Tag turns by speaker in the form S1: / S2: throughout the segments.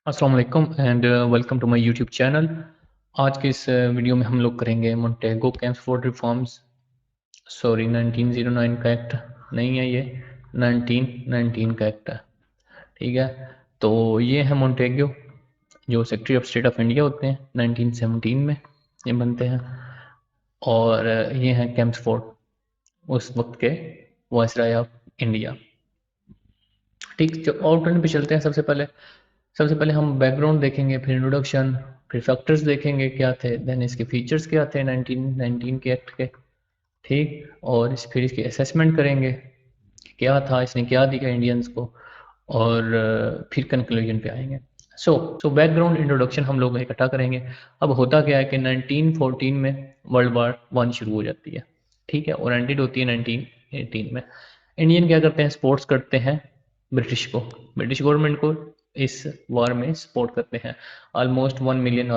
S1: अस्सलाम वालेकुम and welcome to my YouTube channel. आज के इस वीडियो में हम लोग करेंगे मोंटेगो कैम्पफोर्ड रिफॉर्म्स। सॉरी 1909 का एक्ट नहीं है, ये 1919 का एक्ट है। ठीक है, तो ये है मोंटेगो जो secretary of state of India होते हैं 1917 में ये बनते हैं। और ये हैं कैम्पफोर्ड उस वक्त के वायसराय ऑफ इंडिया। ठीक, जो आउटलाइन पे चलते हैं। सबसे पहले हम बैकग्राउंड देखेंगे, फिर इंट्रोडक्शन, फिर फैक्टर्स देखेंगे क्या थे, देन इसके फीचर्स क्या थे 1919 के एक्ट के। ठीक, और फिर इसकी असेसमेंट करेंगे क्या था, इसने क्या दिया इंडियंस को, और फिर कंक्लूजन पे आएंगे। सो बैकग्राउंड इंट्रोडक्शन हम लोग इकट्ठा करेंगे। अब होता क्या है कि 1914 में वर्ल्ड वार वन शुरू हो जाती है। ठीक है, और एंडेड होती है 1918 में। इंडियन क्या करते हैं, सपोर्ट्स करते हैं ब्रिटिश को, ब्रिटिश गवर्नमेंट को इस वार में सपोर्ट करते हैं। ऑलमोस्ट 1 मिलियन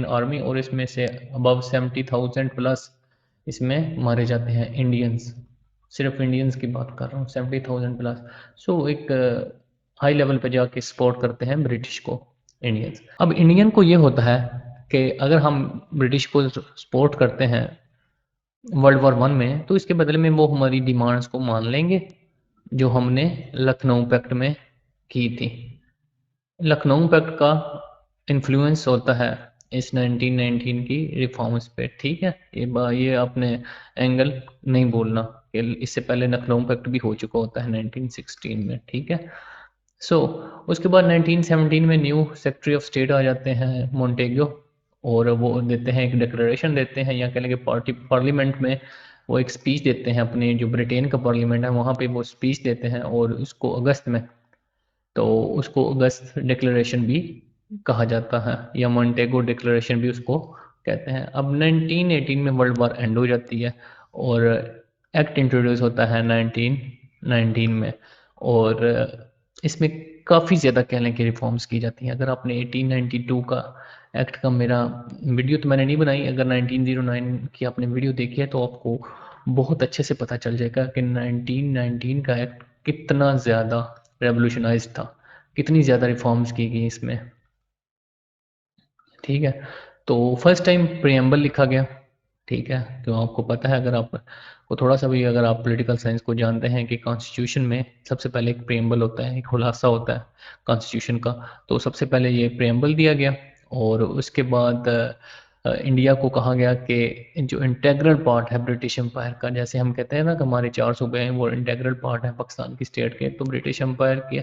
S1: आर्मी, और इसमें से अबव 70,000 प्लस इसमें मारे जाते हैं इंडियंस। सिर्फ इंडियंस की बात कर रहा हूँ, 70,000 प्लस। सो एक हाई लेवल पे जाके सपोर्ट करते हैं ब्रिटिश को इंडियंस। अब इंडियन को ये होता है कि अगर हम ब्रिटिश को सपोर्ट करते हैं वर्ल्ड वॉर वन में, तो इसके बदले में वो हमारी डिमांड्स को मान लेंगे जो हमने लखनऊ पैक्ट में की थी। लखनऊ पैक्ट का इन्फ्लुएंस होता है इस 1919 की रिफॉर्म्स पे। ठीक है, ये आपने एंगल नहीं बोलना कि इससे पहले लखनऊ पैक्ट भी हो चुका होता है 1916 में। ठीक है, सो उसके बाद 1917 में न्यू सेक्रेटरी ऑफ स्टेट आ जाते हैं मोंटेगो, और वो देते हैं एक डिक्लेरेशन देते हैं, या कह लेंगे पार्लियामेंट में वो एक स्पीच देते हैं। अपने जो ब्रिटेन का पार्लियामेंट है वहाँ पे वो स्पीच देते हैं, और उसको अगस्त में, तो उसको अगस्त डिक्लेरेशन भी कहा जाता है, या मोंटेगो डिक्लेरेशन भी उसको कहते हैं। अब 1918 में वर्ल्ड वॉर एंड हो जाती है, और एक्ट इंट्रोड्यूस होता है 1919 में, और इसमें काफ़ी ज़्यादा कह लें कि रिफॉर्म्स की जाती हैं। अगर आपने 1892 का एक्ट का मेरा वीडियो तो मैंने नहीं बनाई, अगर 1909 की आपने वीडियो देखी है तो आपको बहुत अच्छे से पता चल जाएगा कि 1919 का एक्ट कितना ज़्यादा रेवोल्यूशनाइज था, कितनी ज़्यादा रिफॉर्म्स की गई इसमें। ठीक है, तो फर्स्ट टाइम प्रियम्बल लिखा गया। ठीक है, तो आपको पता है, अगर आप को थोड़ा सा भी अगर आप पॉलिटिकल साइंस को जानते हैं कि कॉन्स्टिट्यूशन में सबसे पहले एक प्रियम्बल होता है, एक खुलासा होता है कॉन्स्टिट्यूशन का। तो सबसे पहले ये प्रियम्बल दिया गया, और उसके बाद इंडिया को कहा गया कि जो इंटेग्रल पार्ट है ब्रिटिश एम्पायर का, जैसे हम कहते हैं ना कि हमारे 4 सूबे हैं वो इंटेग्रल पार्ट है पाकिस्तान की स्टेट के, तो ब्रिटिश एम्पायर के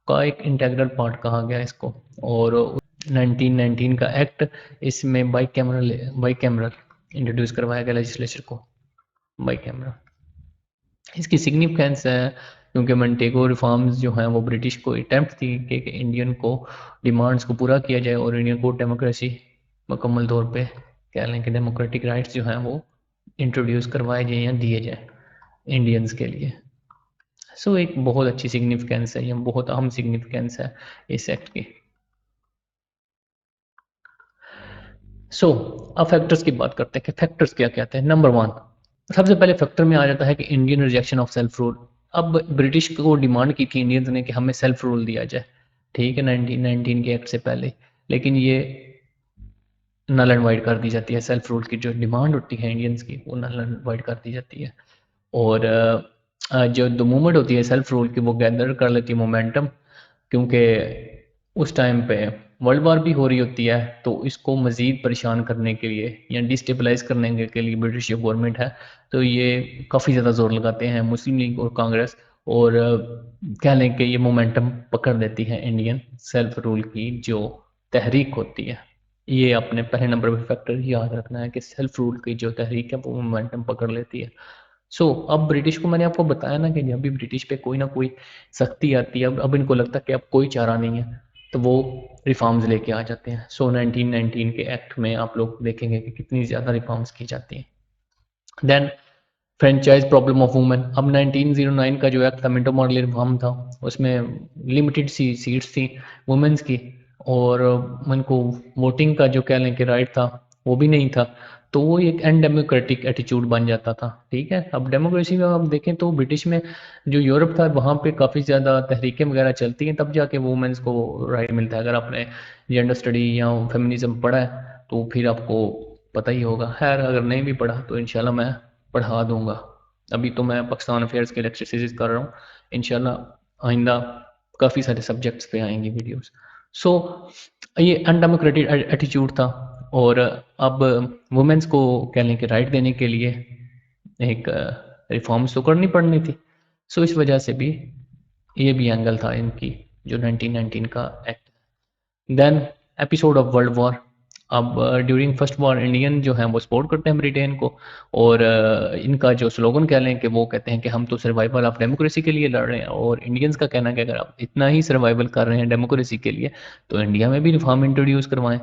S1: का एक इंटेग्रल पार्ट कहा गया इसको। और 1919 का एक्ट, इसमें बाई कैमरल इंट्रोड्यूस करवाया गया लेजिस्लेचर को, बाई कैमरल। इसकी सिग्निफिकेंस है क्योंकि मोंटेगो रिफॉर्म्स जो हैं वो ब्रिटिश को अटेम्प्ट थी कि इंडियन को डिमांड्स को पूरा किया जाए, और इंडियन को डेमोक्रेसी मुकम्मल तौर पे कह लें कि डेमोक्रेटिक राइट्स जो हैं वो इंट्रोड्यूस करवाए जाए या दिए जाए इंडियंस के लिए। सो एक बहुत अच्छी सिग्निफिकेंस है, ये बहुत अहम सिग्निफिकेंस है इस एक्ट की। सो अब फैक्टर्स की बात करते हैं कि फैक्टर्स क्या कहते हैं। नंबर वन, सबसे पहले फैक्टर में आ जाता है कि Indian rejection of self rule. अब ब्रिटिश को डिमांड की थी इंडियंस ने कि हमें सेल्फ रूल दिया जाए, ठीक है, 1919 के एक्ट से पहले, लेकिन ये नल एंड वाइड कर दी जाती है। सेल्फ रूल की जो डिमांड होती है इंडियंस की वो नल एंड वाइड कर दी जाती है, और जो द मूवमेंट होती है सेल्फ रूल की वो गैदर कर लेती है मोमेंटम, क्योंकि उस टाइम पे वर्ल्ड वार भी हो रही होती है। तो इसको मज़ीद परेशान करने के लिए या डिस्टेबलाइज करने के लिए ब्रिटिश जो गवर्नमेंट है तो ये काफ़ी ज़्यादा जोर लगाते हैं, मुस्लिम लीग और कांग्रेस, और कह लें कि ये मोमेंटम पकड़ लेती है इंडियन सेल्फ रूल की जो तहरीक होती है। ये अपने पहले नंबर पर फैक्टर याद रखना है कि सेल्फ रूल की जो तहरीक है वो मोमेंटम पकड़ लेती है। अब ब्रिटिश को मैंने आपको बताया ना कि जब भी ब्रिटिश पे कोई ना कोई सख्ती आती है, अब इनको लगता है कि अब कोई चारा नहीं है, तो वो रिफॉर्म्स लेके आ जाते हैं। 1919 के एक्ट में आप लोग देखेंगे कि कितनी ज़्यादा रिफॉर्म्स की जाती हैं। Then franchise problem of women. अब 1909 का जो एक्ट था मिंटो मॉडल रिफॉर्म था, उसमें लिमिटेड सी सीट्स थी वुमेन्स की, और उनको वोटिंग का जो कह लें कि राइट था वो भी नहीं था। तो वो एक अनडेमोक्रेटिक एटीट्यूड बन जाता था। ठीक है, अब डेमोक्रेसी में आप देखें तो ब्रिटिश में जो यूरोप था वहाँ पे काफ़ी ज़्यादा तहरीकें वगैरह चलती हैं, तब जाके वुमेन्स को राइट मिलता है। अगर आपने जेंडर स्टडी या फेमिनिज्म पढ़ा है तो फिर आपको पता ही होगा। खैर अगर नहीं भी पढ़ा तो इंशाल्लाह मैं पढ़ा दूंगा। अभी तो मैं पाकिस्तान अफेयर्स के लेक्चर सीरीज कर रहा हूँ, इंशाल्लाह आइंदा काफ़ी सारे सब्जेक्ट्स पे आएंगी वीडियोस। सो ये अनडेमोक्रेटिक एटीट्यूड था, और अब वुमेन्स को कह लें कि राइट देने के लिए एक रिफॉर्म्स तो करनी पड़नी थी। सो इस वजह से भी ये भी एंगल था इनकी जो 1919 का act. Then episode of world war. अब ड्यूरिंग फर्स्ट वॉर इंडियन जो हैं वो सपोर्ट करते हैं ब्रिटेन को, और इनका जो स्लोगन कह लें कि वो कहते हैं कि हम तो सर्वाइवल ऑफ डेमोक्रेसी के लिए लड़ रहे हैं, और इंडियंस का कहना है कि अगर आप इतना ही सर्वाइवल कर रहे हैं डेमोक्रेसी के लिए तो इंडिया में भी रिफॉर्म इंट्रोड्यूस करवाएं।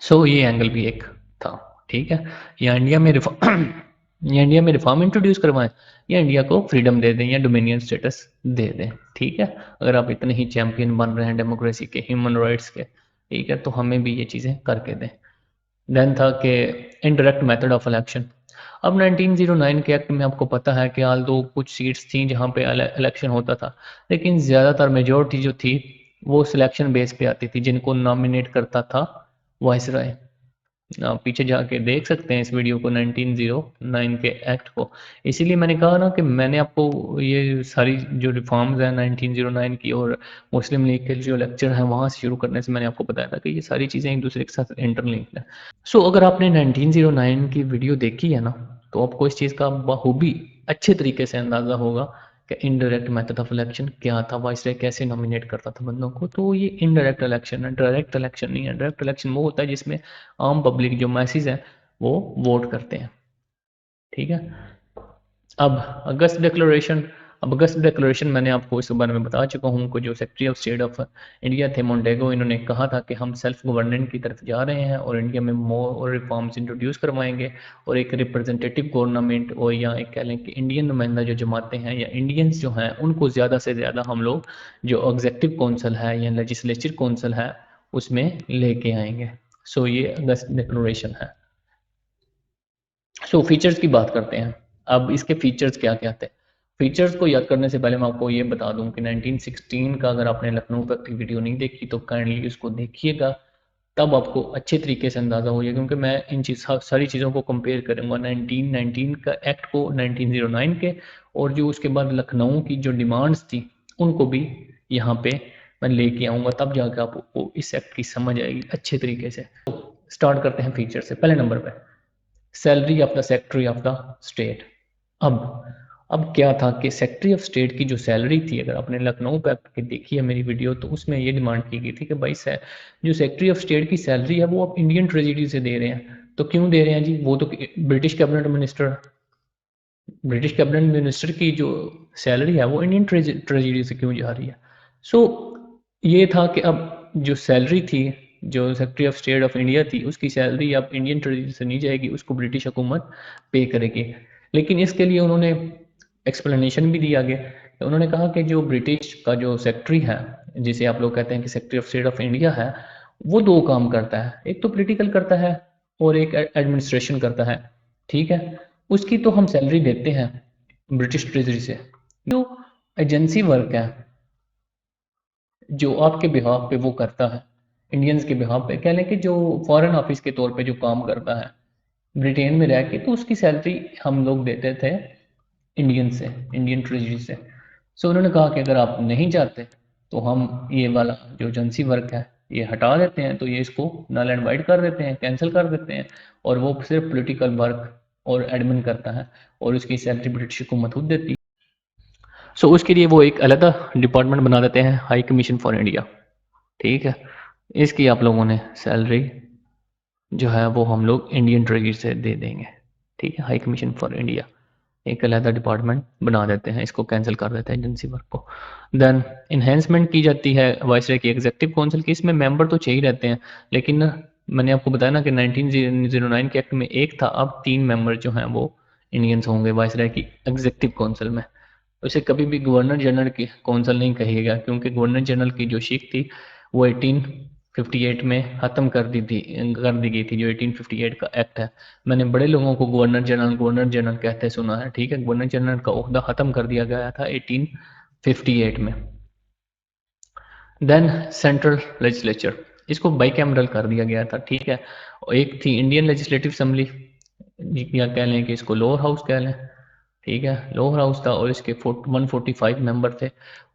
S1: सो ये एंगल भी एक था। ठीक है, या इंडिया में या इंडिया में रिफॉर्म इंट्रोड्यूस करवाएं, या इंडिया को फ्रीडम दे दें या डोमिनियन स्टेटस दे दें। ठीक है, अगर आप इतने ही चैंपियन बन रहे हैं डेमोक्रेसी के, ह्यूमन राइट्स के, ठीक है, तो हमें भी ये चीज़ें करके दें। देन था कि इनडायरेक्ट मेथड ऑफ इलेक्शन। अब 1909 के एक्ट में आपको पता है कि आल दो कुछ सीट्स थी जहाँ पे इलेक्शन होता था, लेकिन ज़्यादातर मेजोरिटी जो थी वो सिलेक्शन बेस पे आती थी, जिनको नॉमिनेट करता था वाइसराय। आप पीछे जाके देख सकते हैं इस वीडियो को, 1909 के एक्ट को। इसीलिए मैंने कहा ना कि मैंने आपको ये सारी जो रिफॉर्म्स हैं 1909 की और मुस्लिम लीग के जो लेक्चर हैं वहाँ से शुरू करने से मैंने आपको बताया था कि ये सारी चीज़ें एक दूसरे के साथ इंटरलिंक्ड हैं। सो अगर आपने 1909 की वीडियो देखी है ना, तो आपको इस चीज़ का बखूबी अच्छे तरीके से अंदाज़ा होगा कि इनडायरेक्ट मेथड ऑफ इलेक्शन क्या था, वाइसराय कैसे नॉमिनेट करता था बंदों को। तो ये इनडायरेक्ट इलेक्शन है, डायरेक्ट इलेक्शन नहीं है। डायरेक्ट इलेक्शन वो होता है जिसमें आम पब्लिक जो मैसेज है वो वोट करते हैं। ठीक है, अब अगस्त डिक्लेरेशन। अब अगस्त डिक्लेरेशन मैंने आपको इस बारे में बता चुका हूँ कि जो secretary of state of India थे मोंटेगो, इन्होंने कहा था कि हम सेल्फ गवर्नेंट की तरफ जा रहे हैं और इंडिया में मोर रिफॉर्म्स इंट्रोड्यूस करवाएंगे, और एक रिप्रेजेंटेटिव गवर्नमेंट, और या एक कह लें कि इंडियन नुमाइंदा जो जमातें हैं या इंडियंस जो हैं उनको ज़्यादा से ज़्यादा हम लोग जो एग्जेक्टिव कौंसल है या लेजिस्लेचर कौंसल है उसमें लेके आएंगे। सो ये अगस्त डिक्लेरेशन है। सो फीचर्स की बात करते हैं। अब इसके फीचर्स क्या क्या थे। फीचर्स को याद करने से पहले मैं आपको ये बता दूं कि 1916 का अगर आपने लखनऊ तक की वीडियो नहीं देखी तो काइंडली उसको देखिएगा, तब आपको अच्छे तरीके से अंदाज़ा हो जाएगा, क्योंकि मैं इन सारी चीज़ों को कंपेयर करूंगा 1919 का एक्ट को 1909 के, और जो उसके बाद लखनऊ की जो डिमांड्स थी उनको भी यहाँ पे मैं लेके आऊँगा, तब जाकर आपको इस एक्ट की समझ आएगी अच्छे तरीके से। स्टार्ट करते हैं फीचर से। पहले नंबर पर salary of the secretary of the state. अब क्या था कि सेक्रेटरी ऑफ स्टेट की जो सैलरी थी, अगर आपने लखनऊ पे के देखी है मेरी वीडियो, तो उसमें ये डिमांड की गई थी कि भाई जो सेक्रेटरी ऑफ स्टेट की सैलरी है वो आप इंडियन ट्रेजरी से दे रहे हैं। तो क्यों दे रहे हैं जी, वो तो ब्रिटिश कैबिनेट मिनिस्टर की जो सैलरी है वो इंडियन ट्रेजरी से क्यों जा रही है। सो ये था कि अब जो सैलरी थी, जो secretary of state of India थी, उसकी सैलरी अब इंडियन ट्रेजरी से नहीं जाएगी, उसको ब्रिटिश हुकूमत पे करेगी। लेकिन इसके लिए उन्होंने एक्सप्लेनेशन भी दिया गया। उन्होंने कहा कि जो ब्रिटिश का जो सेक्रेटरी है, जिसे आप लोग कहते हैं कि secretary of state of India है, वो दो काम करता है, एक तो पॉलिटिकल करता है और एक एडमिनिस्ट्रेशन करता है। ठीक है, उसकी तो हम सैलरी देते हैं ब्रिटिश ट्रेजरी से। जो एजेंसी वर्क है जो आपके बिहाफ पे वो करता है, इंडियंस के बिहाफ पे कह लें कि जो फॉरेन ऑफिस के तौर पे जो काम करता है ब्रिटेन में रह के, तो उसकी सैलरी हम लोग देते थे इंडियन से, इंडियन ट्रेजरी से। सो उन्होंने कहा कि अगर आप नहीं चाहते तो हम ये वाला जो एजेंसी वर्क है ये हटा देते हैं, तो ये इसको नल एंड वाइड कर देते हैं, कैंसिल कर देते हैं, और वो सिर्फ पॉलिटिकल वर्क और एडमिन करता है, और उसकी सैलरी ब्रिटिश हुकूमत खुद देती है। सो उसके लिए वो एक अलग डिपार्टमेंट बना देते हैं, हाई कमीशन फॉर इंडिया। ठीक है, इसकी आप लोगों ने सैलरी जो है वो हम लोग इंडियन ट्रेजरी से दे देंगे। ठीक है, हाई कमीशन फॉर इंडिया एक अलहदा डिपार्टमेंट बना देते हैं, इसको कैंसिल कर देते हैं एजेंसी वर्क को। देन इन्हेंसमेंट की जाती है वाइसराय की एग्जीक्यूटिव काउंसिल की। इसमें मेंबर तो चाहिए रहते हैं, लेकिन मैंने आपको बताया ना कि 1909 के एक्ट में एक था, अब 3 मेंबर जो हैं वो इंडियंस होंगे वाइसराय की एग्जीक्यूटिव काउंसिल में। उसे कभी भी गवर्नर जनरल की काउंसिल नहीं कहिएगा, क्योंकि गवर्नर जनरल की जो शीख थी वो 18 58 में ख़त्म कर दी गई थी, जो 1858 का एक्ट है। मैंने बड़े लोगों को गवर्नर जनरल कहते सुना है, ठीक है। गवर्नर जनरल का ओहदा ख़त्म कर दिया गया था 1858 में। देन सेंट्रल लेजिस्लेचर, इसको बाइकैमरल कर दिया गया था, ठीक है। एक थी इंडियन लेजिस्लेटिव असेंबली, या कह लें कि इसको लोअर हाउस कह लें, ठीक है। लोअर हाउस था और इसके 145 मेंबर थे।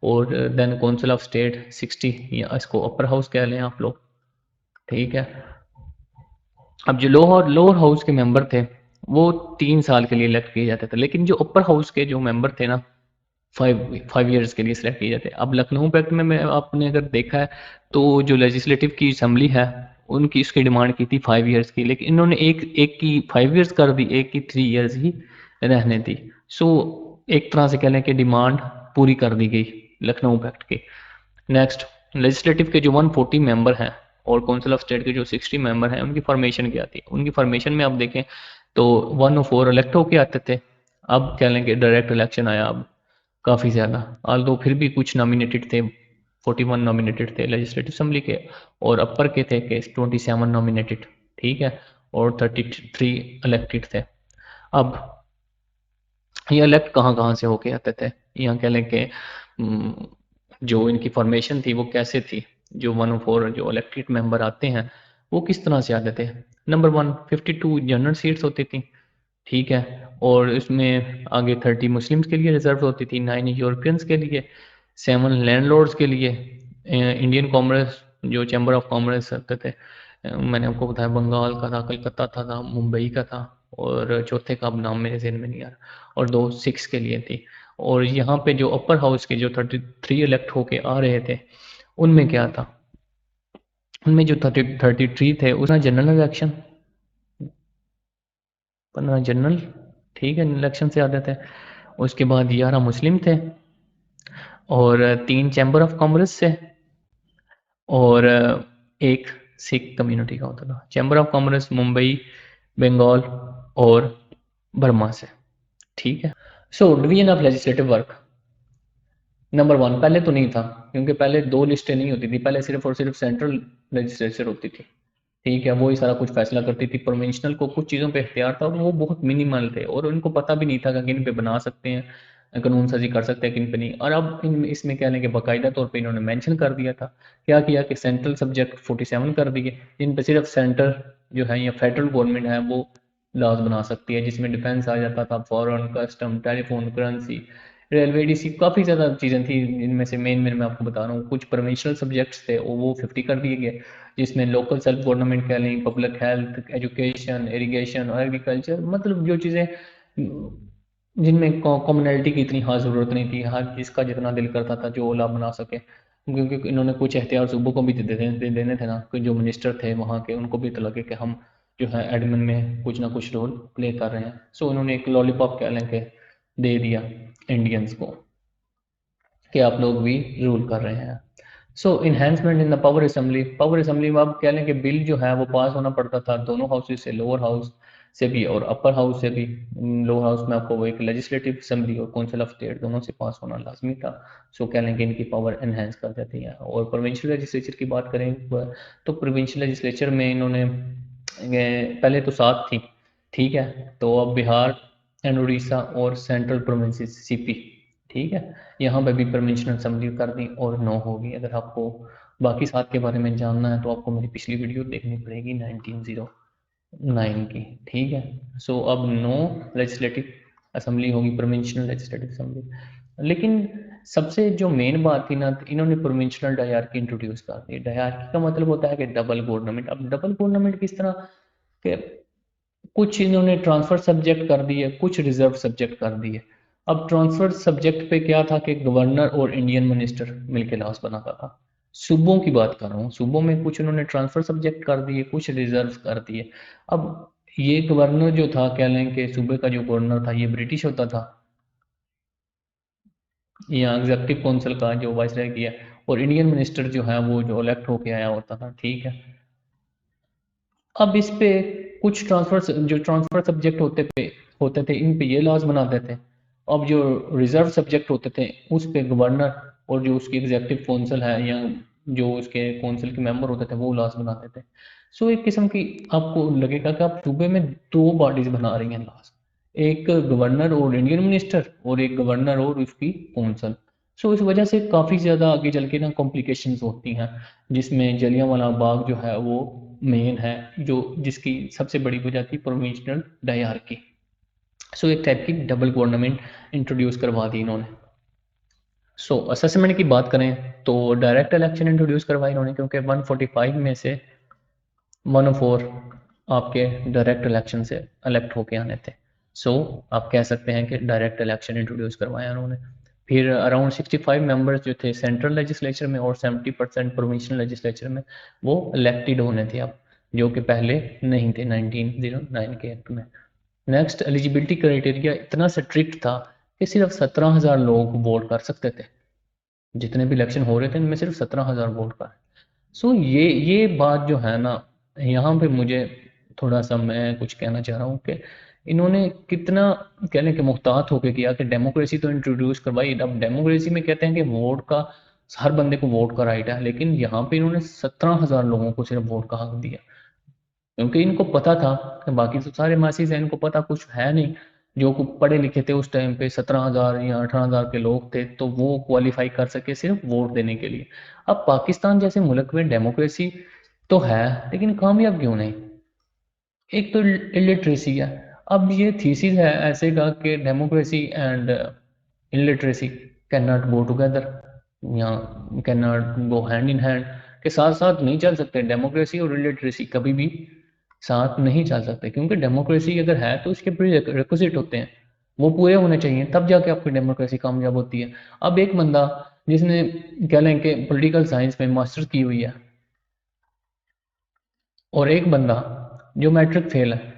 S1: और देन काउंसिल ऑफ स्टेट 60, या इसको अपर हाउस कह लें आप लोग, ठीक है। अब जो लोअर हाउस के मेंबर थे वो 3 साल के लिए इलेक्ट किए जाते थे, लेकिन जो अपर हाउस के जो मेंबर थे ना, 5 ईयर्स के लिए सिलेक्ट किए जाते। अब लखनऊ पैक्ट में आपने अगर देखा है तो जो लेजिस्लेटिव की असेंबली है उनकी इसकी डिमांड की थी 5 ईयर्स की, लेकिन इन्होंने एक की 5 ईयर्स कर दी, एक की 3 ईयर्स ही रहने दी। सो एक तरह से कह लें कि डिमांड पूरी कर दी गई लखनऊ पैक्ट की। नेक्स्ट, लेजिस्लेटिव के जो 140 मेंबर हैं और काउंसिल ऑफ स्टेट के जो 60 मेंबर हैं, उनकी फॉर्मेशन क्या थी। उनकी फॉर्मेशन में आप देखें तो 104 इलेक्ट होके आते थे। अब कह लें कि डायरेक्ट इलेक्शन आया अब काफ़ी ज़्यादा, आल्दो फिर भी कुछ नॉमिनेटेड थे, 41 नॉमिनेटेड थे लेजिस्लेटिव असेंबली के, और अपर के थे कि 27 नॉमिनेटेड, ठीक है, और 33 इलेक्टेड थे। अब ये इलेक्ट कहाँ कहाँ से होके आते थे, यहाँ कह लें कि जो इनकी फॉर्मेशन थी वो कैसे थी, जो 104 जो इलेक्टेड मेंबर आते हैं वो किस तरह से आते थे। नंबर 1, 52 जनरल सीट्स होती थी, ठीक है, और इसमें आगे 30 मुस्लिम्स के लिए रिजर्व होती थी, 9 यूरोपियंस के लिए, 7 लैंडलॉर्ड्स के लिए, इंडियन कॉमर्स जो चैम्बर ऑफ कॉमर्स करते थे, मैंने आपको बताया बंगाल का था, कलकत्ता था, मुंबई का था, और चौथे का अब नाम मेरे जहन में नहीं आ रहा, और 2 सिक्स के लिए थी। और यहाँ पे जो अपर हाउस के जो 33 इलेक्ट होके आ रहे थे उनमें क्या था, उनमें जो 33 थे उसमें जनरल इलेक्शन, 15 जनरल, ठीक है, इलेक्शन से आते थे। उसके बाद 11 मुस्लिम थे, और 3 चैम्बर ऑफ कॉमर्स से, और एक सिख कम्युनिटी का होता था। Chamber of commerce Mumbai, Bengal और बर्मा से, ठीक है। So division of legislative work, number 1, पहले तो नहीं था, क्योंकि पहले 2 लिस्टें नहीं होती थी, पहले सिर्फ और सिर्फ सेंट्रल लेजिस्लेचर होती थी, ठीक है, वो ही सारा कुछ फैसला करती थी। प्रोविंशियल को कुछ चीज़ों पे इख्तियार था और वो बहुत मिनिमल थे, और उनको पता भी नहीं था कि किन पे बना सकते हैं, कानून साजी कर सकते हैं, किन पे नहीं। और अब इसमें कह लें कि बाकायदा तौर पे इन्होंने मेंशन कर दिया था, क्या किया कि सेंट्रल सब्जेक्ट 47 कर दिए, जिन पे सिर्फ सेंटर जो है या फेडरल गवर्नमेंट है वो लॉज बना सकती है, जिसमें डिफेंस आ जाता था, foreign, custom, telephone, currency, railway, DC, काफ़ी ज़्यादा चीज़ें थी। इनमें से मेन मैं आपको बता रहा हूँ, कुछ प्रोविंशियल सब्जेक्ट्स थे वो 50 कर दिए गए, जिसमें लोकल सेल्फ गवर्नमेंट कह लें, पब्लिक हेल्थ, एजुकेशन, इरिगेशन और एग्रीकल्चर, मतलब जो चीज़ें जिनमें कॉमनैलिटी की इतनी हाँ ज़रूरत नहीं थी, हर जिसका जितना दिल करता था जो ओला बना सके, क्योंकि इन्होंने कुछ एहतियार सूबों को भी देने थे ना, कि जो मिनिस्टर थे वहाँ के उनको भी तो लगे कि हम जो है एडमिन में कुछ ना कुछ रोल प्ले कर रहे हैं। सो उन्होंने एक लॉलीपॉप कह लें कि दे दिया इंडियंस को कि आप लोग भी रूल कर रहे हैं। So enhancement in the power assembly में आप कह लें कि बिल जो है वो पास होना पड़ता था दोनों हाउसेज से, लोअर हाउस से भी और अपर हाउस से भी। लोअर हाउस में आपको वो एक लेजिस्लेटिव असेंबली और काउंसिल ऑफ स्टेट दोनों से पास होना लाजमी था। सो कह लें कि इनकी पावर एनहेंस कर जाती है। और प्रोविंशियल लेजिस्लेचर की बात करें तो प्रोविंशियल लेजिस्लेचर में इन्होंने पहले तो 7 थी, ठीक है, तो अब बिहार एंड उड़ीसा और सेंट्रल प्रोविंसेस सीपी, ठीक है, यहाँ पे भी परमिशन असेंबली कर दी और 9 होगी। अगर आपको बाकी 7 के बारे में जानना है तो आपको मेरी पिछली वीडियो देखनी पड़ेगी 1909 की, ठीक है। सो अब 9 लेजिस्लेटिव असेंबली होगी, प्रोविंशियल लेजिस्लेटिव असेंबली। लेकिन सबसे जो मेन बात थी ना, इन्होंने प्रोविंशियल डायरकी इंट्रोड्यूस कर दी। डायरकी का मतलब होता है कि डबल गवर्नमेंट। अब डबल गवर्नमेंट किस तरह के, कुछ इन्होंने ट्रांसफर सब्जेक्ट कर दिए, कुछ रिजर्व सब्जेक्ट कर दिए। अब ट्रांसफर सब्जेक्ट पे क्या था कि गवर्नर और इंडियन मिनिस्टर मिलकर लॉस बनाता था। सूबों की बात कर रहा हूँ, सूबों में कुछ उन्होंने ट्रांसफर सब्जेक्ट कर दिए, कुछ रिजर्व कर दिए। अब ये गवर्नर जो था, कह लें कि सूबे का जो गवर्नर था ये ब्रिटिश होता था, या एग्जेक्टिव काउंसिल का जो वाइसराय किया, और इंडियन मिनिस्टर जो है वो जो इलेक्ट होके आया होता था, ठीक है। अब इस पे कुछ ट्रांसफर सब्जेक्ट होते थे, इन पे ये लॉज बनाते थे। अब जो रिजर्व सब्जेक्ट होते थे उस पे गवर्नर और जो उसकी एग्जेक्टिव काउंसिल है या जो उसके काउंसिल के मेंबर होते थे वो लॉज बनाते थे। सो एक किस्म की आपको लगेगा कि आप सूबे में 2 बॉडीज़ बना रही हैं लॉज। एक गवर्नर और इंडियन मिनिस्टर और एक गवर्नर और उसकी काउंसिल। सो इस वजह से काफ़ी ज़्यादा आगे चल के ना कॉम्प्लिकेशंस होती हैं, जिसमें जलियांवाला बाग जो है वो मेन है, जो जिसकी सबसे बड़ी वजह थी प्रोविंशियल डायरकी। सो एक टाइप की डबल गवर्नमेंट इंट्रोड्यूस करवा दी इन्होंने। सो असेसमेंट की बात करें तो डायरेक्ट इलेक्शन इंट्रोड्यूस करवाई इन्होंने, क्योंकि 145 में से 104 आपके डायरेक्ट इलेक्शन से इलेक्ट होके आने थे। सो आप कह सकते हैं कि डायरेक्ट इलेक्शन इंट्रोड्यूस करवाया उन्होंने। फिर अराउंड 65 मेंबर्स जो थे सेंट्रल लेजिस्लेचर में और 70% प्रोविंशियल लेजिस्लेचर में वो इलेक्टेड होने थे अब, जो कि पहले नहीं थे 1909 के एक्ट में। नेक्स्ट एलिजिबिलिटी क्राइटेरिया इतना स्ट्रिक्ट था कि सिर्फ 17,000 लोग वोट कर सकते थे। जितने भी इलेक्शन हो रहे थे इनमें सिर्फ 17,000 वोट का। सो ये बात जो है ना, यहाँ पे मुझे थोड़ा सा मैं कुछ कहना चाह रहा हूँ कि इन्होंने कितना कहने के मुहतात होके किया कि डेमोक्रेसी तो इंट्रोड्यूस करवाई। अब डेमोक्रेसी में कहते हैं कि वोट का हर बंदे को वोट का राइट है, लेकिन यहाँ पे इन्होंने 17,000 लोगों को सिर्फ वोट का हक दिया, क्योंकि इनको पता था कि बाकी तो सारे मासीज हैं, इनको पता कुछ है नहीं। जो पढ़े लिखे थे उस टाइम पे 17,000 या 18,000 के लोग थे, तो वो क्वालिफाई कर सके सिर्फ वोट देने के लिए। अब पाकिस्तान जैसे मुल्क में डेमोक्रेसी तो है, लेकिन कामयाब क्यों नहीं? एक तो इलिटरेसी है। अब ये थीसिस है ऐसे का कि democracy and illiteracy can not go together, या can not go hand in hand, के साथ साथ नहीं चल सकते। डेमोक्रेसी और इलिटरेसी कभी भी साथ नहीं चल सकते, क्योंकि डेमोक्रेसी अगर है तो उसके प्री रिक्विजिट होते हैं, वो पूरे होने चाहिए, तब जाके आपकी डेमोक्रेसी कामयाब होती है। अब एक बंदा जिसने कह लें कि पॉलिटिकल साइंस में मास्टर्स की हुई है, और एक बंदा जो मैट्रिक फेल है,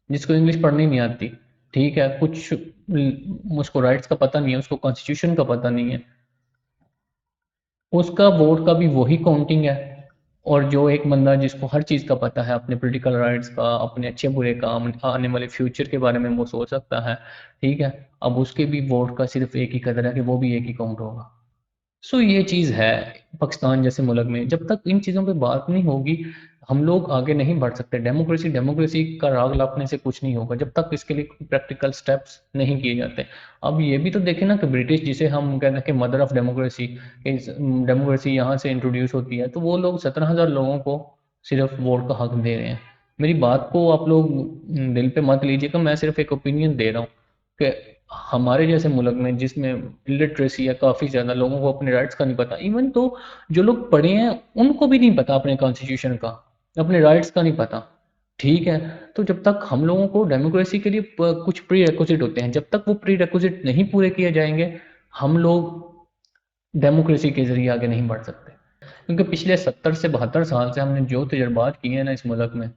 S1: जिसको इंग्लिश पढ़नी नहीं आती, ठीक है, कुछ उसको राइट्स का पता नहीं है, उसको कॉन्स्टिट्यूशन का पता नहीं है, उसका वोट का भी वही काउंटिंग है। और जो एक बंदा जिसको हर चीज़ का पता है, अपने पॉलिटिकल राइट्स का, अपने अच्छे बुरे काम, आने वाले फ्यूचर के बारे में वो सोच सकता है, ठीक है, अब उसके भी वोट का सिर्फ एक ही कदर है कि वो भी एक ही काउंट होगा। सो ये चीज़ है पाकिस्तान जैसे मुल्क में, जब तक इन चीज़ों पे बात नहीं होगी हम लोग आगे नहीं बढ़ सकते। डेमोक्रेसी डेमोक्रेसी का राग लापने से कुछ नहीं होगा जब तक इसके लिए प्रैक्टिकल स्टेप्स नहीं किए जाते। अब ये भी तो देखें ना कि ब्रिटिश, जिसे हम कहते हैं कि मदर ऑफ डेमोक्रेसी, डेमोक्रेसी यहाँ से इंट्रोड्यूस होती है, तो वो लोग 17,000 लोगों को सिर्फ वोट का हक दे रहे हैं। मेरी बात को आप लोग दिल पे मत लीजिएगा, मैं सिर्फ एक ओपिनियन दे रहा हूँ कि हमारे जैसे मुल्क में जिसमें इलिटरेसी है काफ़ी ज़्यादा, लोगों को अपने राइट्स का नहीं पता। इवन तो जो लोग पढ़े हैं उनको भी नहीं पता अपने कॉन्स्टिट्यूशन का, अपने राइट्स का नहीं पता, ठीक है। तो जब तक हम लोगों को डेमोक्रेसी के लिए कुछ प्री रिक्विजिट होते हैं, जब तक वो प्री रिक्विजिट नहीं पूरे किए जाएंगे हम लोग डेमोक्रेसी के जरिए आगे नहीं बढ़ सकते। क्योंकि पिछले 70 से 72 साल से हमने जो तजर्बात किए हैं ना इस मुल्क में,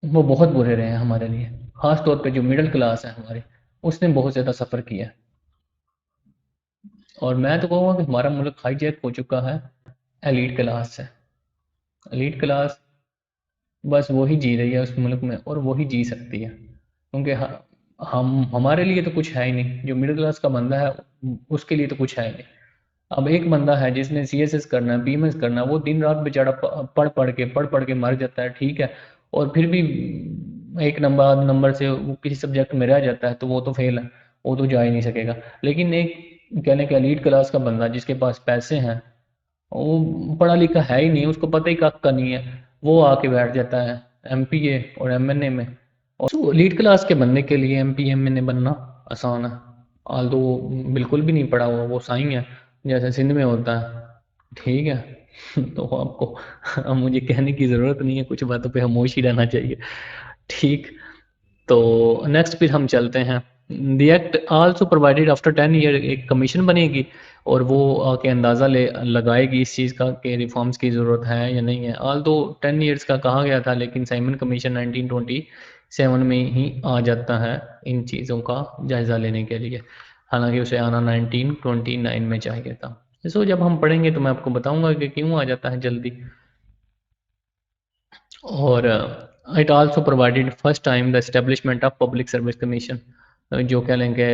S1: वो बहुत बुरे रहे हैं हमारे लिए। ख़ास तौर पे जो मिडिल क्लास है हमारी, उसने बहुत ज़्यादा सफ़र किया है। और मैं तो कहूँगा कि हमारा मुल्क हाईजैक हो चुका है एलीट क्लास से। एलीट क्लास बस वही जी रही है उस मुल्क में, और वही जी सकती है, क्योंकि हम हमारे लिए तो कुछ है ही नहीं। जो मिडिल क्लास का बंदा है उसके लिए तो कुछ है ही नहीं। अब एक बंदा है जिसने सीएसएस करना है, बीएमएस करना है, वो दिन रात बेचारा पढ़ पढ़ के मर जाता है, ठीक है, और फिर भी एक नंबर आध नंबर से वो किसी सब्जेक्ट में रह जाता है, तो वो तो फेल है, वो तो जा ही नहीं सकेगा। लेकिन एक कहने का एलीट क्लास का बंदा जिसके पास पैसे हैं, वो पढ़ा लिखा है ही नहीं, उसको पता ही कख का नहीं है, वो आके बैठ जाता है एमपीए और एमएनए में। और लीड क्लास के बनने के लिए एमपी एमएनए बनना आसान है, आल तो वो बिल्कुल भी नहीं पढ़ा हुआ, वो साई है जैसे सिंध में होता है, ठीक है। तो आपको अब मुझे कहने की ज़रूरत नहीं है, कुछ बातों पे खामोश ही रहना चाहिए, ठीक। तो नेक्स्ट फिर हम चलते हैं। The act also provided after 10 year एक कमीशन बनेगी, और वो आके अंदाज़ा ले लगाएगी इस चीज़ का कि रिफॉर्म्स की ज़रूरत है या नहीं है। आल तो 10 ईयर्स का कहा गया था, लेकिन साइमन कमीशन 1927 में ही आ जाता है इन चीज़ों का जायज़ा लेने के लिए, हालांकि उसे आना 1929 में चाहिए था। सो जब हम पढ़ेंगे तो मैं आपको बताऊंगा कि क्यों आ जाता है जल्दी। और it also provided first time the establishment of public service commission, जो कह लेंगे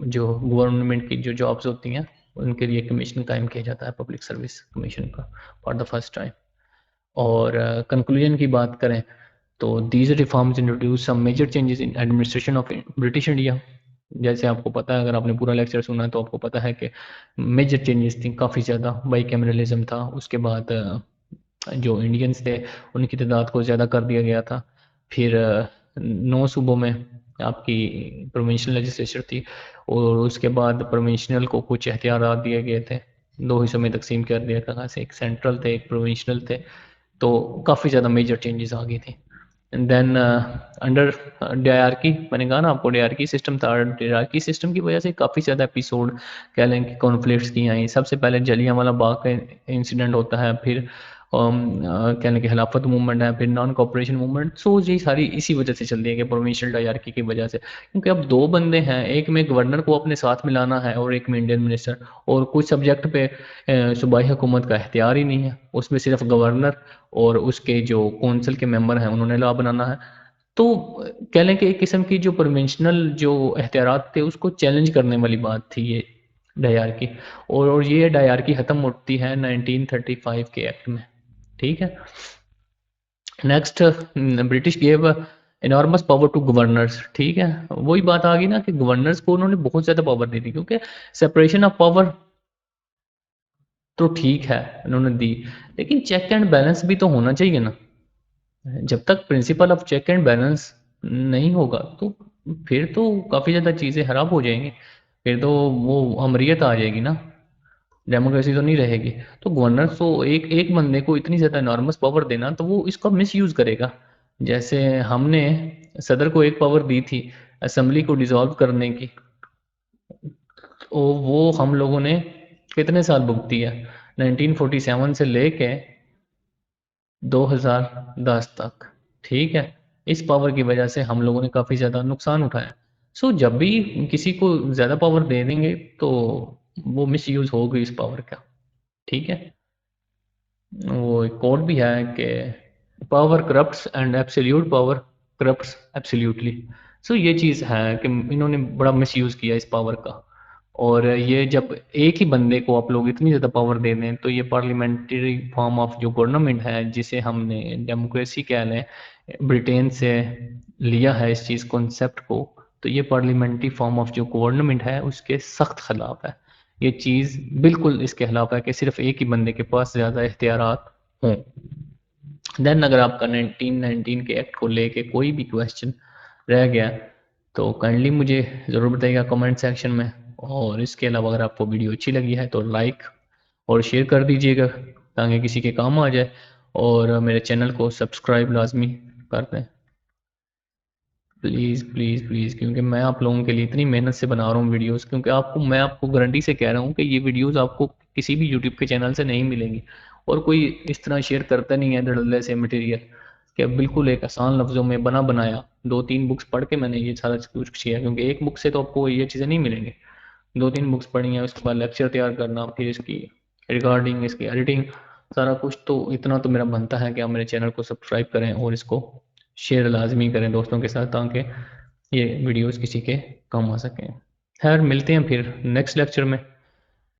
S1: जो गवर्नमेंट की जो जॉब्स होती हैं उनके लिए कमीशन कायम किया जाता है, पब्लिक सर्विस कमीशन का, फॉर द फर्स्ट टाइम। और कंक्लूजन की बात करें तो these reforms introduce some major changes in administration of British India. जैसे आपको पता है, अगर आपने पूरा लेक्चर सुना है तो आपको पता है कि मेजर चेंजेस थी काफ़ी ज़्यादा। बाईकैमरलिज्म था, उसके बाद जो इंडियंस थे उनकी तादाद को ज़्यादा कर दिया गया था। फिर 9 सूबों में आपकी प्रोविंशियल लेजिस्लेचर थी, और उसके बाद प्रोविंशियल को कुछ एख्तियारात दिए गए थे, 2 हिस्सों में तकसीम कर दिया था, एक सेंट्रल थे, एक प्रोविंशियल थे। तो काफ़ी ज़्यादा मेजर चेंजेस आ गई थी। एंड देन अंडर डायरकी, मैंने कहा ना आपको डायरकी सिस्टम था, डायरकी सिस्टम की वजह से काफ़ी ज़्यादा एपिसोड कह लें कि कॉन्फ्लिक्ट्स की आई। सबसे पहले जलियांवाला बाग का इंसिडेंट होता है, फिर कह लें कि खिलाफत मूवमेंट है, फिर नॉन कॉपरेशन मूवमेंट। सो ये सारी इसी वजह से चल रही है कि प्रोविंशियल डायरकी की वजह से, क्योंकि अब 2 बंदे हैं, एक में गवर्नर को अपने साथ मिलाना है और एक में इंडियन मिनिस्टर, और कुछ सब्जेक्ट पे सूबाई हुकूमत का इख्तियार ही नहीं है, उसमें सिर्फ गवर्नर और उसके जो कौंसिल के मेंबर हैं उन्होंने लॉ बनाना है। तो कह लें कि एक किस्म की जो कन्वेंशनल जो एख्तियारात थे उसको चैलेंज करने वाली बात थी ये डायरकी। और ये डायरकी ख़त्म होती है 1935 के एक्ट में, ठीक है। Next, British gave enormous power to governors, ठीक है। वही बात आ गई ना कि गवर्नर्स को उन्होंने बहुत ज़्यादा पावर दे दी, क्योंकि सेपरेशन ऑफ पावर तो ठीक है उन्होंने दी, लेकिन चेक एंड बैलेंस भी तो होना चाहिए ना। जब तक principle of check and balance नहीं होगा तो फिर तो काफ़ी ज़्यादा चीज़ें खराब हो जाएंगी, फिर तो वो अमरीत आ जाएगी ना, डेमोक्रेसी तो नहीं रहेगी। तो गवर्नर तो एक एक बंदे को इतनी ज़्यादा इनॉर्मस पावर देना, तो वो इसका मिसयूज़ करेगा। जैसे हमने सदर को एक पावर दी थी असेंबली को डिसॉल्व करने की, तो वो हम लोगों ने कितने साल भुगती है, 1947 से लेके 2010 तक, ठीक है। इस पावर की वजह से हम लोगों ने काफ़ी ज़्यादा नुकसान उठाया। सो जब भी किसी को ज़्यादा पावर दे देंगे तो वो मिसयूज़ होगी इस पावर का, ठीक है। वो एक कोड भी है कि power corrupts and absolute power corrupts absolutely. So ये चीज़ है कि इन्होंने बड़ा मिसयूज़ किया इस पावर का। और ये जब एक ही बंदे को आप लोग इतनी ज़्यादा पावर दे दें, तो ये पार्लियामेंट्री फॉर्म ऑफ जो गवर्नमेंट है, जिसे हमने डेमोक्रेसी कह लें, ब्रिटेन से लिया है इस चीज़ कॉन्सेप्ट को, तो ये पार्लियामेंट्री फॉर्म ऑफ जो गवर्नमेंट है उसके सख्त खिलाफ है। ये चीज़ बिल्कुल इसके खिलाफ है कि सिर्फ एक ही बंदे के पास ज़्यादा इख्तियारात हों। देन अगर आपका 1919 के एक्ट को लेके कोई भी क्वेश्चन रह गया तो काइंडली मुझे ज़रूर बताइएगा कमेंट सेक्शन में। और इसके अलावा अगर आपको वीडियो अच्छी लगी है तो लाइक और शेयर कर दीजिएगा ताकि किसी के काम आ जाए, और मेरे चैनल को सब्सक्राइब लाजमी कर दें, प्लीज़ प्लीज़ प्लीज़, क्योंकि मैं आप लोगों के लिए इतनी मेहनत से बना रहा हूँ वीडियोस, क्योंकि मैं आपको गारंटी से कह रहा हूँ कि ये वीडियोस आपको किसी भी यूट्यूब के चैनल से नहीं मिलेंगी, और कोई इस तरह शेयर करता नहीं है धड़ल्ले से मटेरियल, कि बिल्कुल एक आसान लफ्ज़ों में बना बनाया 2-3 बुक्स पढ़ के मैंने ये सारा कुछ किया, क्योंकि एक बुक से तो आपको ये चीज़ें नहीं मिलेंगी। 2-3 बुक्स पढ़ी हैं, उसके बाद लेक्चर तैयार करना, फिर इसकी रिकॉर्डिंग, इसकी एडिटिंग, सारा कुछ। तो इतना तो मेरा बनता है कि आप मेरे चैनल को सब्सक्राइब करें और इसको शेयर लाजमी करें दोस्तों के साथ, ताकि ये वीडियोस किसी के काम आ सकें। खैर मिलते हैं फिर नेक्स्ट लेक्चर में।